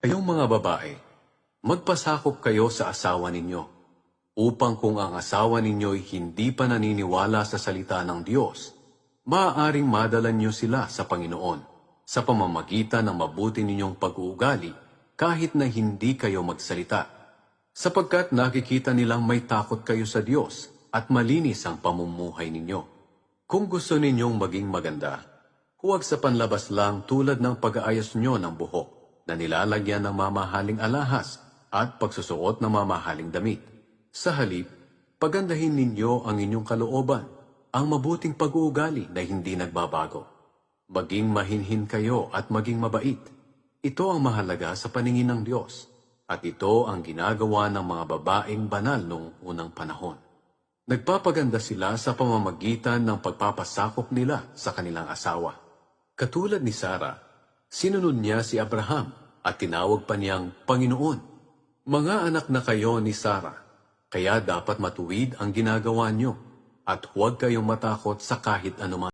Kayong mga babae, magpasakop kayo sa asawa ninyo, upang kung ang asawa ninyo'y hindi pa naniniwala sa salita ng Diyos, maaaring madala niyo sila sa Panginoon sa pamamagitan ng mabuti ninyong pag-uugali kahit na hindi kayo magsalita, sapagkat nakikita nilang may takot kayo sa Diyos at malinis ang pamumuhay ninyo. Kung gusto ninyong maging maganda, huwag sa panlabas lang tulad ng pag-aayos nyo ng buhok na nilalagyan ng mamahaling alahas at pagsusuot ng mamahaling damit. Sa halip, pagandahin ninyo ang inyong kalooban, ang mabuting pag-uugali na hindi nagbabago. Maging mahinhin kayo at maging mabait. Ito ang mahalaga sa paningin ng Diyos, at ito ang ginagawa ng mga babaeng banal noong unang panahon. Nagpapaganda sila sa pamamagitan ng pagpapasakop nila sa kanilang asawa. Katulad ni Sarah, sinunod niya si Abraham at tinawag pa niyang Panginoon. Mga anak na kayo ni Sarah, kaya dapat matuwid ang ginagawa niyo at huwag kayong matakot sa kahit anuman.